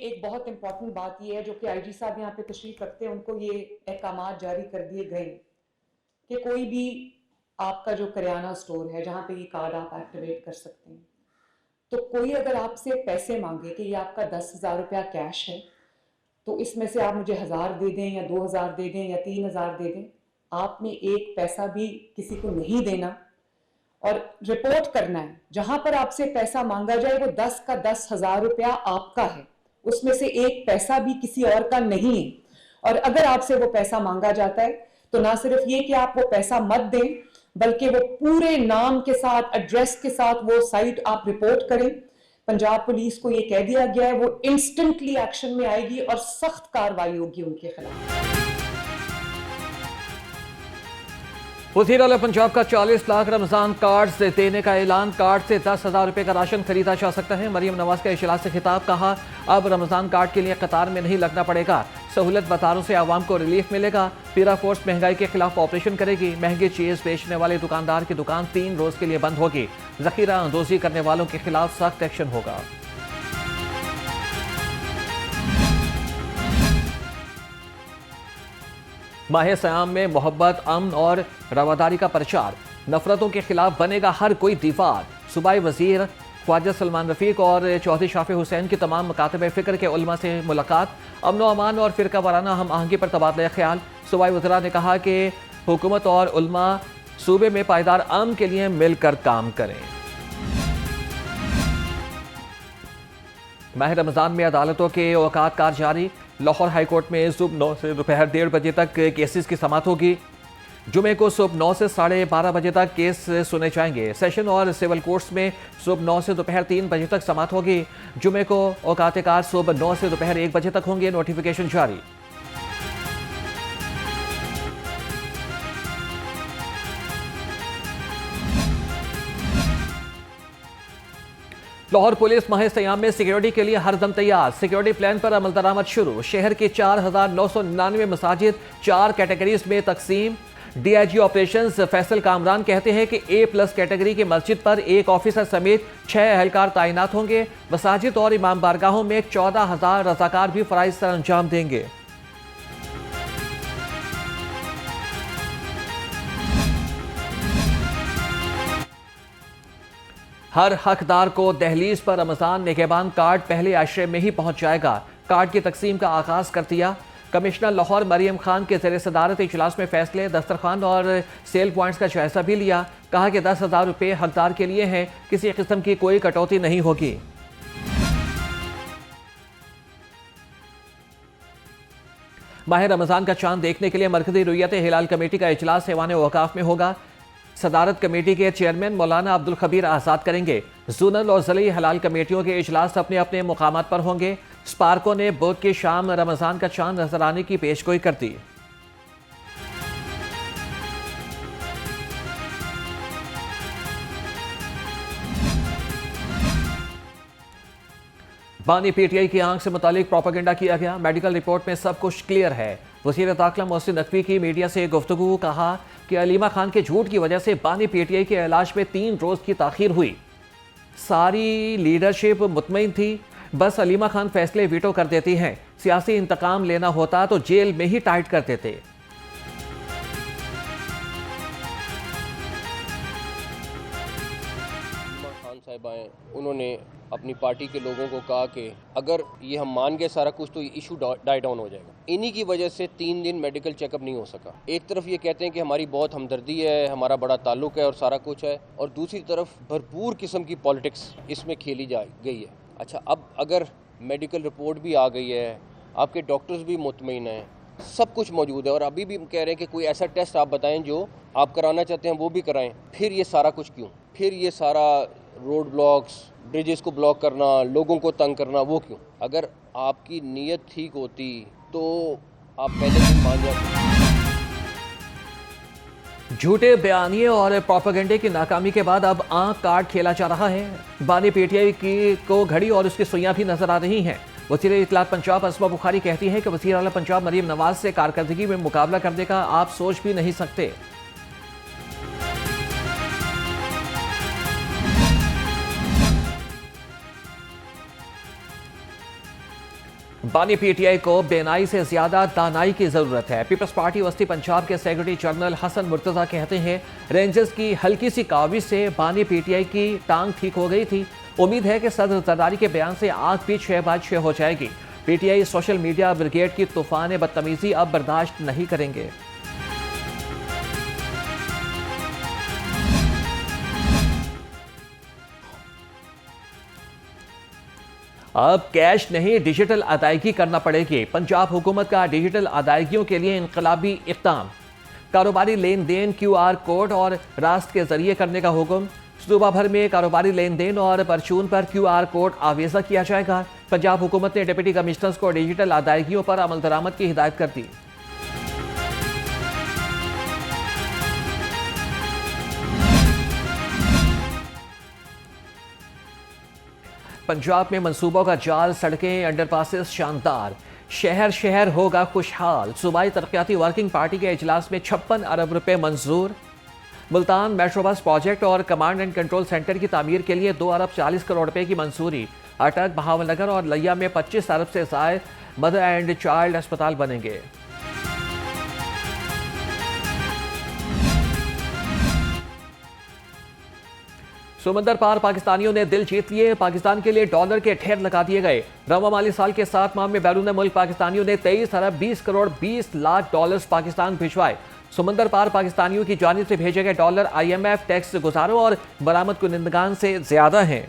एक बहुत इंपॉर्टेंट बात यह है जो कि आईजी साहब यहाँ पे तशरीफ रखते हैं, उनको ये अहकामात जारी कर दिए गए कि कोई भी आपका जो करियाना स्टोर है जहाँ पे ये कार्ड आप एक्टिवेट कर सकते हैं, तो कोई अगर आपसे पैसे मांगे कि ये आपका 10,000 रुपया कैश है तो इसमें से आप मुझे 1,000 दे दें या 2,000 दे दें या 3,000 दे दें, आपने एक पैसा भी किसी को नहीं देना और रिपोर्ट करना है। जहां पर आपसे पैसा मांगा जाए वो 10 का 10,000 रुपया आपका है, उसमें से एक पैसा भी किसी और का नहीं है। और अगर आपसे वो पैसा मांगा जाता है तो ना सिर्फ ये कि आप वो पैसा मत दें, बल्कि वो पूरे नाम के साथ, एड्रेस के साथ वो साइट आप रिपोर्ट करें। पंजाब पुलिस को ये कह दिया गया है वो इंस्टेंटली एक्शन में आएगी और सख्त कार्रवाई होगी उनके खिलाफ। वज़ीर आला पंजाब का 40 लाख रमजान कार्ड से देने का ऐलान। कार्ड से 10,000 रुपए का राशन खरीदा जा सकता है। मरियम नवाज का इजलास से खिताब। कहा, अब रमजान कार्ड के लिए कतार में नहीं लगना पड़ेगा। सहूलत बतारों से आवाम को रिलीफ मिलेगा। पीरा फोर्स महंगाई के खिलाफ ऑपरेशन करेगी। महंगी चीज बेचने वाले दुकानदार की दुकान 3 रोज के लिए बंद होगी। जखीरा अंदोजी करने वालों के खिलाफ सख्त एक्शन होगा। माह सयाम में मोहब्बत, अमन और रवादारी का प्रचार। नफरतों के खिलाफ बनेगा हर कोई दीवार। सूबाई वजीर ख्वाजा सलमान रफीक और चौधरी शाफी हुसैन की तमाम मकातब फ़िक्र के उलमा से मुलाकात। अमन व अमान और फ़िरका वाराना हम आहंगी पर तबादला ख्याल। सूबाई वज़रा ने कहा कि हुकूमत और उलमा सूबे में पायदार अमन के लिए मिलकर काम करें। माह रमज़ान में अदालतों के औकात कार जारी। लाहौर हाई कोर्ट में सुबह 9 से दोपहर 1:30 बजे तक केसेस की समाअत होगी। जुमे को सुबह 9 से 12:30 बजे तक केस सुने जाएंगे। सेशन और सिविल कोर्ट्स में सुबह 9 से दोपहर 3 बजे तक समाअत होगी। जुमे को औकात कार सुबह 9 से दोपहर 1 बजे तक होंगे। नोटिफिकेशन जारी। लाहौर पुलिस माह सयाम में सिक्योरिटी के लिए हरदम तैयार। सिक्योरिटी प्लान पर अमल दरामद शुरू। शहर की 4,999 मसाजिद 4 कैटेगरीज में तकसीम। डीआईजी ऑपरेशंस फैसल कामरान कहते हैं कि A+ कैटेगरी की मस्जिद पर 1 ऑफिसर समेत 6 एहलकार तैनात होंगे। मसाजिद और इमाम बारगाहों में 14,000 रज़ाकार भी फराइज सर अंजाम देंगे। हर हकदार को दहलीज पर रमजान निगहबान कार्ड पहले आश्रय में ही पहुंच जाएगा। कार्ड की तकसीम का आगाज कर दिया। कमिश्नर लाहौर मरियम खान के ज़ेर सदारत इजलास में फैसले, दस्तरखान और सेल पॉइंट्स का जायजा भी लिया। कहा कि 10,000 रुपये हकदार के लिए हैं, किसी किस्म की कोई कटौती नहीं होगी। माह रमजान का चांद देखने के लिए मरकजी रुयत हिलाल कमेटी का इजलास ऐवान औकाफ में होगा। सदारत कमेटी के चेयरमैन मौलाना अब्दुल खबीर आज़ाद करेंगे। जोनल और ज़िली हलाल कमेटियों के इजलास अपने अपने मुकामात पर होंगे। स्पार्को ने बुध की शाम रमजान का चांद नजर आने की पेशगोई कर दी। बानी पीटीआई की आंख से मुतालिक प्रोपेगेंडा किया गया। मेडिकल रिपोर्ट में सब कुछ क्लियर है। वज़ीर दाखिला मोहसिन नकवी की मीडिया से गुफ्तगू। कहा कि अलीमा खान के झूठ की वजह से बानी पीटीआई के इलाज में 3 रोज की ताखीर हुई। सारी लीडरशिप मुतमईन थी, बस अलीमा खान फैसले वीटो कर देती हैं। सियासी इंतकाम लेना होता तो जेल में ही टाइट कर देते। खान साहब आए, उन्होंने अपनी पार्टी के लोगों को कहा कि अगर ये हम मान गए सारा कुछ तो ये इशू डाई डाउन हो जाएगा। इन्हीं की वजह से 3 दिन मेडिकल चेकअप नहीं हो सका। एक तरफ ये कहते हैं कि हमारी बहुत हमदर्दी है, हमारा बड़ा ताल्लुक है और सारा कुछ है, और दूसरी तरफ भरपूर किस्म की पॉलिटिक्स इसमें खेली जा गई है। अच्छा, अब अगर मेडिकल रिपोर्ट भी आ गई है, आपके डॉक्टर्स भी मुतमईन हैं, सब कुछ मौजूद है, और अभी भी कह रहे हैं कि कोई ऐसा टेस्ट आप बताएं जो आप कराना चाहते हैं वो भी कराएं, फिर ये सारा कुछ क्यों? फिर ये सारा रोड ब्लॉक्स, ब्रिजेस को ब्लॉक करना, लोगों को तंग करना, वो क्यों? अगर आपकी नीयत ठीक होती तो आप पहले दिन मान जाते। झूठे बयानिए और प्रोपेगेंडे की नाकामी के बाद अब आंख काट खेला जा रहा है। बानी पीटीआई की को घड़ी और उसकी सुइयां भी नजर आ रही हैं। वज़ीर इत्तलात पंजाब अस्मा बुखारी कहती हैं कि वज़ीर आला पंजाब मरीम नवाज से कारकर्दगी में मुकाबला करने का आप सोच भी नहीं सकते। बानी पीटीआई को बेनाई से ज्यादा दानाई की जरूरत है। पीपल्स पार्टी वस्ती पंजाब के सेक्रेटरी जनरल हसन मुर्तजा कहते हैं, रेंजर्स की हल्की सी काविश से बानी पीटीआई की टांग ठीक हो गई थी। उम्मीद है कि सदर जरदारी के बयान से आग भी 6/6 हो जाएगी। पीटीआई सोशल मीडिया ब्रिगेड की तूफान बदतमीजी अब बर्दाश्त नहीं करेंगे। अब कैश नहीं डिजिटल अदायगी करना पड़ेगी। पंजाब हुकूमत का डिजिटल अदायगियों के लिए इनकलाबी इक़दाम। कारोबारी लेन देन QR कोड और रास्त के जरिए करने का हुक्म। सूबा भर में कारोबारी लेन देन और परचून पर QR कोड आवेजा किया जाएगा। पंजाब हुकूमत ने डिप्टी कमिश्नर्स को डिजिटल अदायगियों पर अमल दरामद की हिदायत कर दी। पंजाब में मंसूबों का जाल, सड़कें, अंडरपासेस शानदार। शहर शहर होगा खुशहाल। सूबाई तरक्याती वर्किंग पार्टी के इजलास में 56 अरब रुपए मंजूर। मुल्तान मेट्रो बस प्रोजेक्ट और कमांड एंड कंट्रोल सेंटर की तामीर के लिए 2 अरब 40 करोड़ रुपए की मंजूरी। अटक, बहावलनगर और लिया में 25 अरब से ज़ायद मदर एंड चाइल्ड अस्पताल बनेंगे। समंदर पार पाकिस्तानियों ने दिल जीत लिए। पाकिस्तान के लिए डॉलर के ढेर लगा दिए गए। रवा माली साल के 7 माह में बैरून मुल्क पाकिस्तानियों ने 23 अरब 20 करोड़ 20 लाख डॉलर्स पाकिस्तान भिजवाए। समंदर पार पाकिस्तानियों की जानिब से भेजे गए डॉलर IMF टैक्स गुजारों और बरामद कुनिंदगान से ज्यादा हैं।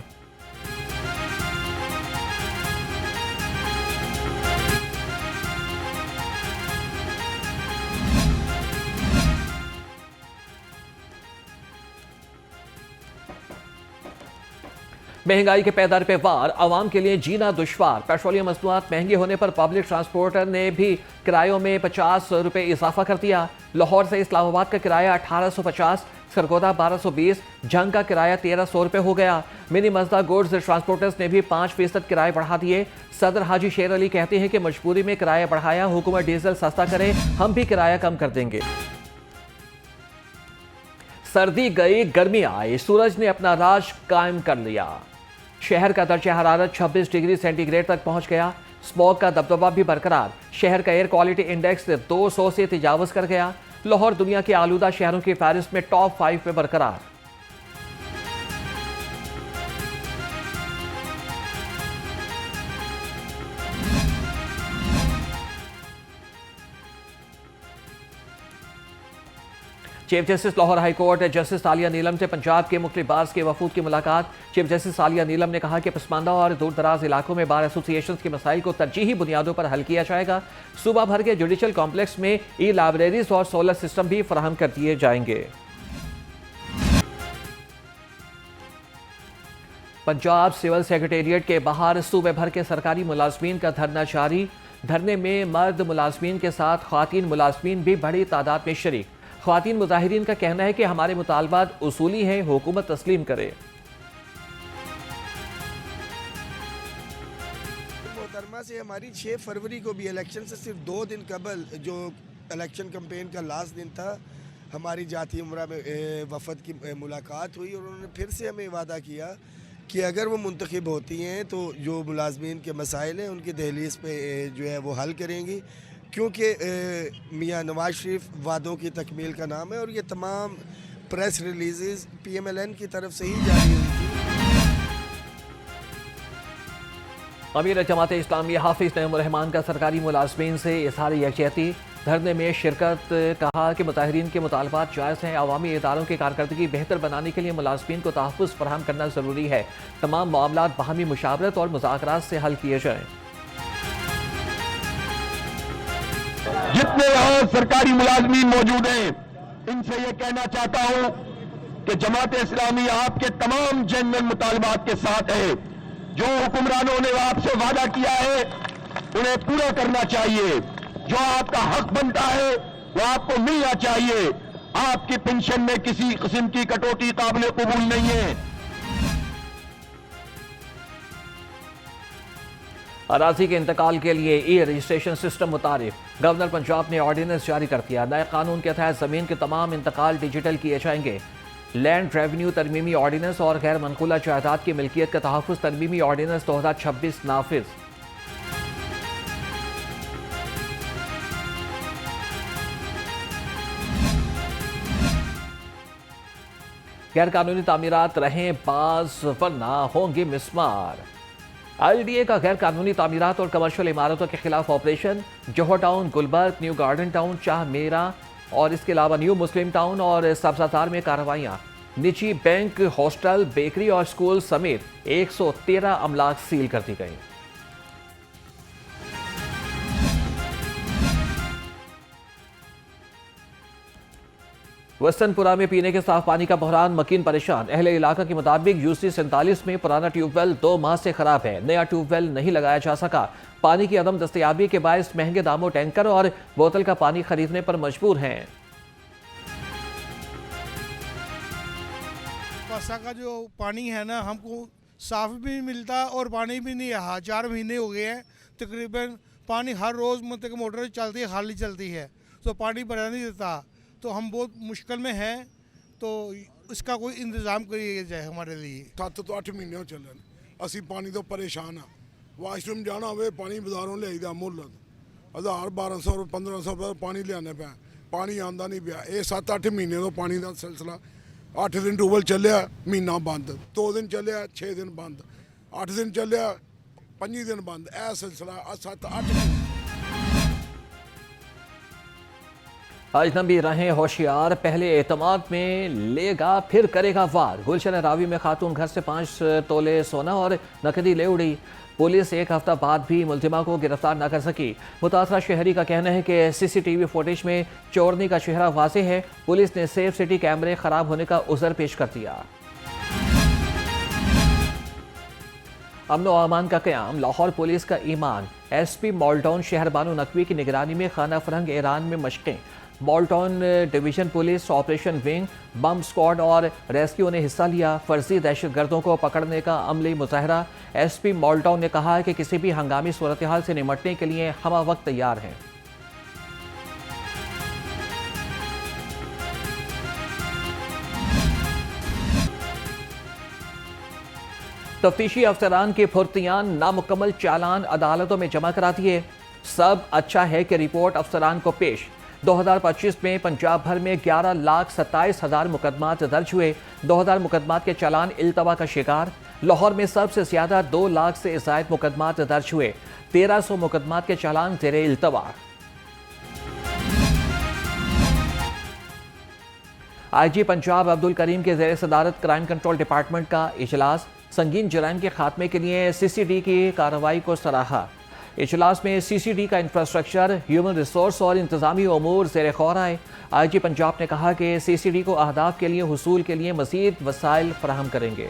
महंगाई के पैदार पे वार, आवाम के लिए जीना दुश्वार। पेट्रोलियम मसनूआत महंगे होने पर पब्लिक ट्रांसपोर्टर ने भी किरायों में 50 रुपए इजाफा कर दिया। लाहौर से इस्लामाबाद का किराया 1850, सरगोदा 1220, जंग का किराया 1300 रुपए हो गया। मिनी मजदा गुड्स ट्रांसपोर्टर्स ने भी 5% किराए बढ़ा दिए। सदर हाजी शेर अली कहते हैं कि मजबूरी में किराया बढ़ाया, हुकूमत डीजल सस्ता करे, हम भी किराया कम कर देंगे। सर्दी गई, गर्मी आई, सूरज ने अपना राज कायम कर लिया। शहर का दर्जा हरारत 26 डिग्री सेंटीग्रेड तक पहुंच गया। स्मॉग का दबदबा भी बरकरार। शहर का एयर क्वालिटी इंडेक्स 200 से तजावज कर गया। लाहौर दुनिया के आलूदा शहरों की फहरिस्त में टॉप 5 में बरकरार। Chief justice Lahore high court justice Aliya Neelum से पंजाब के मुख्तलिफ बार्स के वफूद की मुलाकात। चीफ जस्टिस आलिया नीलम ने कहा कि पसमानदा और दूर दराज इलाकों में बार एसोसिएशन के मसाइल को तरजीही बुनियादों पर हल किया जाएगा। सूबा भर के जुडिशल कॉम्प्लेक्स में लाइब्रेरीज और सोलर सिस्टम भी फराहम कर दिए जाएंगे। पंजाब सिविल सेक्रेटेरिएट के बाहर सूबे भर के सरकारी मुलाजमीन का धरना जारी। धरने में मर्द मुलाजमीन के साथ ख्वातीन मुलाजमीन भी बड़ी तादाद में शरीक। ख्वातीन मुजाहिरीन का कहना है कि हमारे मुतालबात उसूली हैं, हुकूमत तस्लीम करे। मोहतरमा से हमारी 6 फरवरी को भी इलेक्शन से सिर्फ 2 दिन कबल जो इलेक्शन कैंपेन का लास्ट दिन था, हमारी जाती उम्रा में वफद की मुलाकात हुई और उन्होंने फिर से हमें वादा किया कि अगर वो मुंतखब होती हैं तो जो मुलाजमीन के मसाइल हैं उनकी दहलीज पे जो है वो हल करेंगी, क्योंकि मियाँ नवाज शरीफ वादों की तकमील का नाम है और ये तमाम प्रेस रिलीज़ PMLN की तरफ से ही जारी हुई थी। अमीर जमात इस्लामी हाफिज नईमुर रहमान का सरकारी मुलाजमीन से इज़हार यकजहती। धरने में शिरकत। कहा कि मुताहिरीन के मुतालबात जायज़ हैं। अवामी इदारों की कारकर्दगी बेहतर बनाने के लिए मुलाजमीन को तहफ़्फ़ुज़ फराहम करना ज़रूरी है। तमाम मामलात बाहमी मुशावरत और मुज़ाकरात से हल किए जाएँ। जितने यहाँ सरकारी मुलाजमीन मौजूद हैं, इनसे ये कहना चाहता हूं कि जमात इस्लामी आपके तमाम जनरल मुतालबात के साथ है। जो हुक्मरानों ने आपसे वादा किया है उन्हें पूरा करना चाहिए। जो आपका हक बनता है वो आपको मिलना चाहिए। आपकी पेंशन में किसी किस्म की कटौती काबिल कबूल नहीं है। अराजी के इंतकाल के लिए रजिस्ट्रेशन सिस्टम मुतारिफ। गवर्नर पंजाब ने ऑर्डिनेंस जारी कर दिया। नए कानून के तहत जमीन के तमाम इंतकाल डिजिटल किए जाएंगे। लैंड रेवेन्यू तरमीमी ऑर्डिनेंस और गैर मनकूला जायदाद की मिल्कियत का तहफ़्फ़ुज़ तरमीमी ऑर्डिनेंस 2026 नाफिज। गैर कानूनी तामीरात रहें बाज वरना होंगे मिसमार। ILDA का गैर कानूनी तामीरात और कमर्शियल इमारतों के खिलाफ operation. Johar Town, Gulberg, New Garden Town, चाह मेरा और इसके अलावा न्यू मुस्लिम टाउन और सब्जातार में कार्रवाइयां। निजी बैंक, हॉस्टल, बेकरी और स्कूल समेत 113 अमलाक सील कर दी गई। वस्तनपुरा में पीने के साफ पानी का बहरान, मकीन परेशान। अहले इलाका के मुताबिक UC 47 में पुराना ट्यूबवेल 2 माह से खराब है। नया ट्यूबवेल नहीं लगाया जा सका। पानी की अदम दस्तयाबी के बायस महंगे दामों टैंकर और बोतल का पानी खरीदने पर मजबूर हैं। पासा का जो पानी है ना, हमको साफ भी नहीं मिलता और पानी भी नहीं रहा। 4 महीने हो गए हैं तकरीबन। पानी हर रोज़ मतलब मोटर चलती है, खाली चलती है, तो पानी भरा नहीं देता। तो हम बहुत मुश्किल में हैं, तो इसका कोई इंतज़ाम करिए जाए हमारे लिए। 7 ਤੋਂ 8 ਮਹੀਨੇ ਹੋ ਚੱਲੇ ਅਸੀਂ ਪਾਣੀ ਤੋਂ ਪਰੇਸ਼ਾਨ ਆ। ਵਾਸ਼ਰੂਮ ਜਾਣਾ ਹੋਵੇ ਪਾਣੀ ਬਾਜ਼ਾਰੋਂ ਲਿਆਈਦਾ ਮੁੱਲ 1000 1200 1500 ਰੁਪਏ ਪਾਣੀ ਲਿਆਣੇ ਪਿਆ। ਪਾਣੀ ਆਂਦਾ ਨਹੀਂ ਪਿਆ। ਇਹ 7-8 ਮਹੀਨੇ ਤੋਂ ਪਾਣੀ ਦਾ ਸਿਲਸਿਲਾ। 8 ਦਿਨ ਟੂਬਲ ਚੱਲਿਆ, ਮਹੀਨਾ ਬੰਦ। 2 ਦਿਨ ਚੱਲਿਆ, 6 ਦਿਨ ਬੰਦ। 8 ਦਿਨ ਚੱਲਿਆ, 5 ਦਿਨ ਬੰਦ। ਇਹ ਸਿਲਸਿਲਾ 7-8 ਮਹੀਨੇ। अजनबी रहें होशियार, पहले एतमाद में लेगा फिर करेगा वार। गुलशन रावी में खातून घर से 5 तोले सोना और नकदी ले उड़ी। पुलिस 1 हफ्ता बाद भी मुलजिमा को गिरफ्तार न कर सकी। मुतासरा शहरी का कहना है कि CCTV फुटेज में चोरनी का चेहरा वाज़ेह है। पुलिस ने सेफ सिटी कैमरे खराब होने का उज़र पेश कर दिया। अमन व अमान का क़याम, लाहौर पुलिस का ईमान। SP मॉल्टाउन शहरबानो नकवी की निगरानी में खाना फरंग ईरान में मशक़ें। Model Town division police, operation wing, bomb squad और रेस्क्यू ने हिस्सा लिया। फर्जी दहशतगर्दों को पकड़ने का अमली मुजाहरा। SP मॉल्टाउन ने कहा है कि किसी भी हंगामी सूरत हाल से निमटने के लिए हम वक्त तैयार हैं। तफ्तीशी अफसरान के फुर्तियान नामुकम्मल चालान अदालतों में जमा करा दिए। सब अच्छा है कि रिपोर्ट अफसरान को पेश। 2025 में पंजाब भर में 11,27,000 मुकदमात दर्ज हुए। 2000 मुकदमात के चालान इल्तवा का शिकार। लाहौर में सबसे ज्यादा 2 लाख से ज़ायद मुकदमात दर्ज हुए। 1300 मुकदमात के चालान ज़ेरे इल्तवा। IG पंजाब अब्दुल करीम के ज़ेरे सदारत क्राइम कंट्रोल डिपार्टमेंट का इजलास। संगीन जराइम के खात्मे के लिए CCD की कार्रवाई को सराहा। इजलास में CCD का इंफ्रास्ट्रक्चर, ह्यूमन रिसोर्स और इंतजामी उमूर ज़ेरे गौर आए। IG पंजाब ने कहा कि CCD को अहदाफ के लिए हुसूल के लिए मज़ीद वसाइल फराहम करेंगे।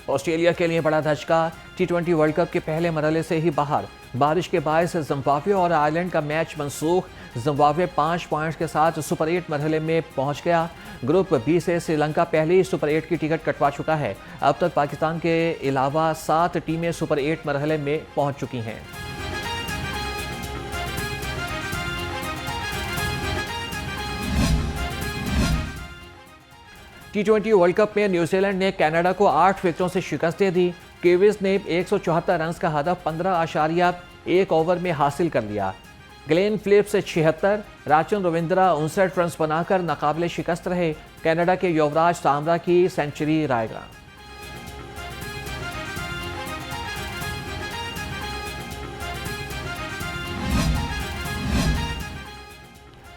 ऑस्ट्रेलिया के लिए बड़ा धचका, T20 वर्ल्ड कप के पहले मरहले से ही बाहर। बारिश के बायस जिम्बाब्वे और आयरलैंड का मैच मनसूख। जिम्बाब्वे 5 पॉइंट्स के साथ सुपर 8 मरहले में पहुंच गया। ग्रुप B से श्रीलंका पहले ही सुपर 8 की टिकट कटवा चुका है। अब तक पाकिस्तान के अलावा 7 टीमें सुपर 8 मरहले में पहुंच चुकी हैं। T20 वर्ल्ड कप में न्यूजीलैंड ने कनाडा को 8 विकेटों से शिकस्त दे दी। किवीज ने 174 रन का हदफ 15.1 ओवर में हासिल कर लिया। ग्लेन फिलिप्स 76, राचन रविंद्रा 59 रन बनाकर नाकाबिले शिकस्त रहे। कनाडा के युवराज सामरा की सेंचुरी रायगा।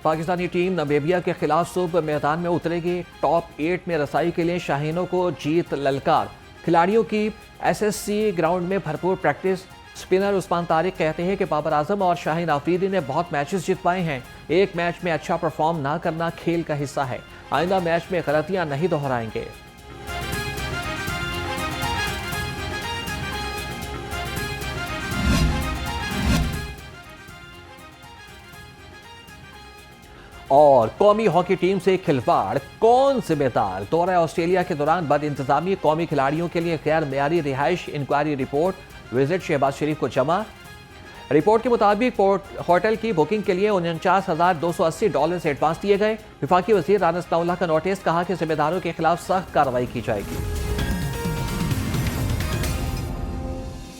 पाकिस्तानी टीम नामीबिया के खिलाफ सुबह मैदान में उतरेगी। टॉप 8 में रसाई के लिए शाहीनों को जीत ललकार। खिलाड़ियों की SSC ग्राउंड में भरपूर प्रैक्टिस। स्पिनर उस्मान तारिक कहते हैं कि बाबर आजम और शाहीन आफरीदी ने बहुत मैचेस जितवाए हैं। एक मैच में अच्छा परफॉर्म ना करना खेल का हिस्सा है। आइंदा मैच में गलतियां नहीं दोहराएंगे। और कौमी हॉकी टीम से खिलवाड़, कौन जिम्मेदार? दौरा ऑस्ट्रेलिया के दौरान बद इंतजामी, कौमी खिलाड़ियों के लिए गैर मेयारी रिहाइश, इंक्वायरी रिपोर्ट, विजिट शहबाज शरीफ को जमा। रिपोर्ट के मुताबिक होटल की बुकिंग के लिए $49,280 एडवांस दिए गए। विफाकी वजीर राना सनाउल्लाह का नोटिस, कहा कि जिम्मेदारों के खिलाफ सख्त कार्रवाई की जाएगी।